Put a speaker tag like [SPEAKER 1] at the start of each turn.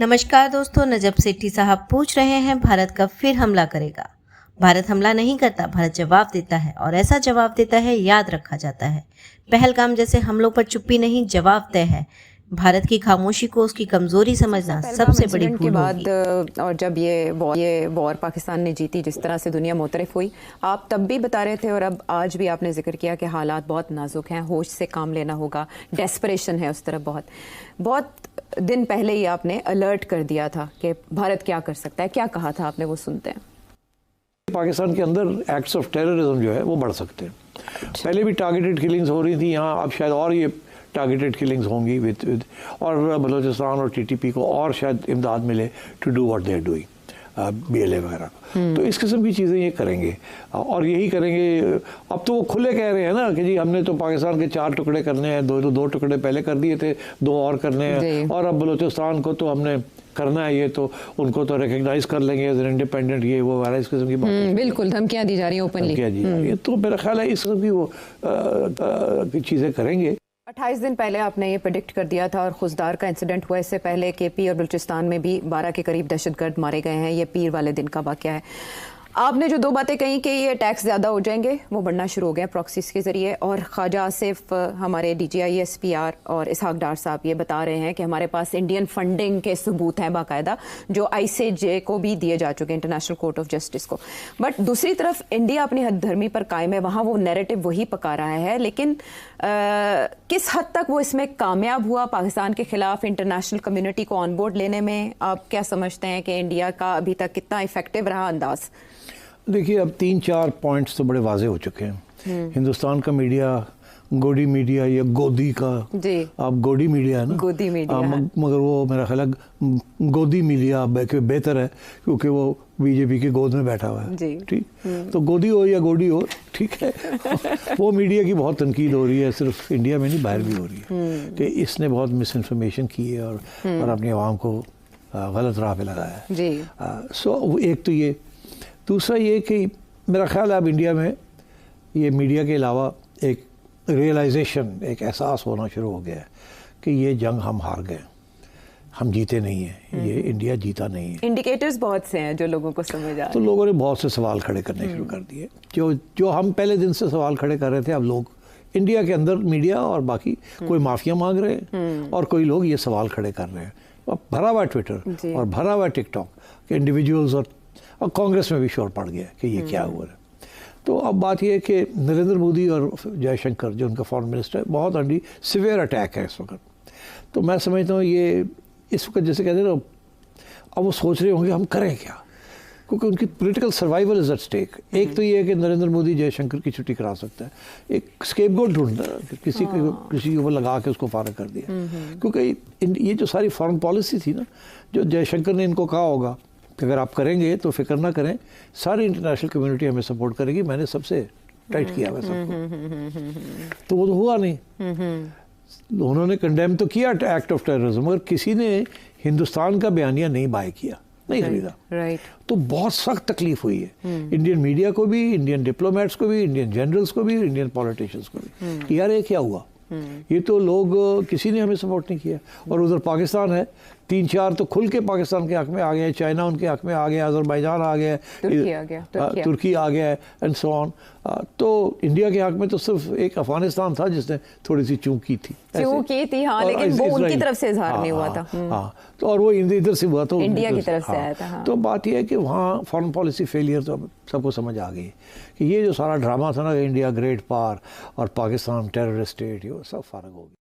[SPEAKER 1] नमस्कार दोस्तों, नजब सेठी साहब पूछ रहे हैं भारत कब फिर हमला करेगा। भारत हमला नहीं करता, भारत जवाब देता है और ऐसा जवाब देता है याद रखा जाता है। पहलगाम जैसे हमलों पर चुप्पी नहीं, जवाब तय है। भारत की खामोशी को उसकी कमजोरी समझना सबसे बड़ी भूल
[SPEAKER 2] के बाद और जब ये वॉर पाकिस्तान ने जीती, जिस तरह से दुनिया मुतरफ हुई, आप तब भी बता रहे थे और अब आज भी आपने जिक्र किया कि हालात बहुत नाजुक हैं, होश से काम लेना होगा, डेस्परेशन है उस तरफ। बहुत दिन पहले ही आपने अलर्ट कर दिया था कि भारत क्या कर सकता है। क्या कहा था आपने, वो सुनते हैं।
[SPEAKER 3] पाकिस्तान के अंदर एक्ट्स ऑफ टेररिज्म जो है वो बढ़ सकते हैं। पहले भी टारगेटेड किलिंग्स हो रही थी यहाँ, अब शायद और ये टारगेटेड किलिंग्स होंगी विद और बलूचिस्तान और टीटीपी को और शायद इमदाद मिले to do what they are doing, BLA वगैरह। तो इस किस्म की चीज़ें ये करेंगे और यही करेंगे। अब तो वो खुले कह रहे हैं ना कि जी हमने तो पाकिस्तान के 4 टुकड़े करने हैं, दो टुकड़े पहले कर दिए थे, 2 और करने हैं, और अब बलूचिस्तान को तो हमने करना है, ये तो उनको तो रिकग्नाइज कर लेंगे एज एन इंडिपेंडेंट, ये वो वाला इस किस्म की बात।
[SPEAKER 2] बिल्कुल धमकियाँ दी जा रही हैं ओपनली।
[SPEAKER 3] तो मेरा ख्याल है इस किस्म की वो चीज़ें करेंगे।
[SPEAKER 2] 28 दिन पहले आपने ये प्रेडिक्ट कर दिया था और खुजदार का इंसिडेंट हुआ। इससे पहले KP और बलूचिस्तान में भी 12 के करीब दहशतगर्द मारे गए हैं। ये पीर वाले दिन का वाक़या है। आपने जो 2 बातें कही कि ये अटैक्स ज़्यादा हो जाएंगे, वो बढ़ना शुरू हो गए प्रॉक्सीज के ज़रिए, और ख्वाजा आसिफ हमारे DGI SPR और इसहाक डार साहब ये बता रहे हैं कि हमारे पास इंडियन फंडिंग के सबूत हैं बाकायदा, जो ICJ को भी दिए जा चुके हैं, इंटरनेशनल कोर्ट ऑफ जस्टिस को। बट दूसरी तरफ इंडिया अपनी हद धर्मी पर कायम है, वहाँ वो नैरेटिव वही पका रहा है। लेकिन किस हद तक वो इसमें कामयाब हुआ पाकिस्तान के खिलाफ इंटरनेशनल कम्युनिटी को ऑन बोर्ड लेने में? आप क्या समझते हैं कि इंडिया का अभी तक कितना इफेक्टिव रहा अंदाज?
[SPEAKER 3] देखिए, अब 3-4 पॉइंट्स तो बड़े वाजे हो चुके हैं। हिंदुस्तान का मीडिया, गोदी मीडिया या गोदी का, अब गोदी मीडिया है ना,
[SPEAKER 2] गोदी मीडिया
[SPEAKER 3] मगर वो मेरा ख्याल है गोदी मीडिया बेहतर है, क्योंकि वो BJP की गोद में बैठा हुआ है। ठीक, तो गोदी हो या गोदी हो, ठीक है। वो मीडिया की बहुत तनकीद हो रही है, सिर्फ इंडिया में नहीं बाहर भी हो रही है कि इसने बहुत मिस इन्फॉर्मेशन की है और अपनी आवाम को गलत राह पे लगाया है। सो एक तो ये, दूसरा ये कि मेरा ख्याल है अब इंडिया में ये मीडिया के अलावा एक रियलाइजेशन, एक एहसास होना शुरू हो गया है कि ये जंग हम हार गए, हम जीते नहीं हैं, ये इंडिया जीता नहीं है।
[SPEAKER 2] इंडिकेटर्स बहुत से हैं जो लोगों को समझ आ रहे हैं।
[SPEAKER 3] तो लोगों ने बहुत से सवाल खड़े करने शुरू कर दिए, जो हम पहले दिन से सवाल खड़े कर रहे थे। अब लोग इंडिया के अंदर मीडिया और बाकी कोई माफिया मांग रहे हैं और कोई लोग ये सवाल खड़े कर रहे हैं। भरा हुआ ट्विटर और भरा हुआ टिकटॉक के इंडिविजुअल्स और कांग्रेस में भी शोर पड़ गया कि ये क्या हुआ है। तो अब बात यह है कि नरेंद्र मोदी और जयशंकर, जो उनका फॉरेन मिनिस्टर, बहुत अंडी सिवियर अटैक है इस वक्त। तो मैं समझता हूँ ये इस वक्त जैसे कहते हैं ना, अब वो सोच रहे होंगे हम करें क्या, क्योंकि उनकी political survival is at stake. एक तो ये है कि नरेंद्र मोदी जयशंकर की छुट्टी करा सकता है, एक स्केपगोट ढूंढना, किसी के ऊपर लगा के उसको फारग कर दिया। क्योंकि ये जो सारी फॉरेन पॉलिसी थी ना, जो जयशंकर ने इनको कहा होगा कि अगर आप करेंगे तो फिक्र ना करें, सारी इंटरनेशनल कम्युनिटी हमें सपोर्ट करेगी, मैंने सबसे टाइट किया हुआ सबको। तो वो तो हुआ नहीं। उन्होंने कंडेम तो किया एक्ट ऑफ टेररिज्म, मगर किसी ने हिंदुस्तान का बयानिया नहीं बाय किया, नहीं खरीदा। तो बहुत सख्त तकलीफ हुई है इंडियन मीडिया को भी, इंडियन डिप्लोमेट्स को भी, इंडियन जनरल्स को भी, इंडियन पॉलिटिशियंस को भी कि यार ये क्या हुआ। ये तो लोग, किसी ने हमें सपोर्ट नहीं किया। और उधर पाकिस्तान है, 3-4 तो खुल के पाकिस्तान के हक में आ गए, चाइना उनके हक में आ गया, अजरबैजान आ गया, तुर्की आ गया एंड सो ऑन। तो इंडिया के हक में तो सिर्फ एक अफगानिस्तान था जिसने थोड़ी सी चूक की थी,
[SPEAKER 2] हाँ, लेकिन वो उनकी तरफ से इजहार नहीं हुआ था।
[SPEAKER 3] हाँ, तो और वो इधर से हुआ, तो
[SPEAKER 2] इंडिया की तरफ से आया था।
[SPEAKER 3] तो बात यह है कि वहाँ फॉरेन पॉलिसी फेलियर तो सबको समझ आ गई कि ये जो सारा ड्रामा था ना, इंडिया ग्रेट पावर और पाकिस्तान टेररिस्ट स्टेट, ये सब फारग हो गया।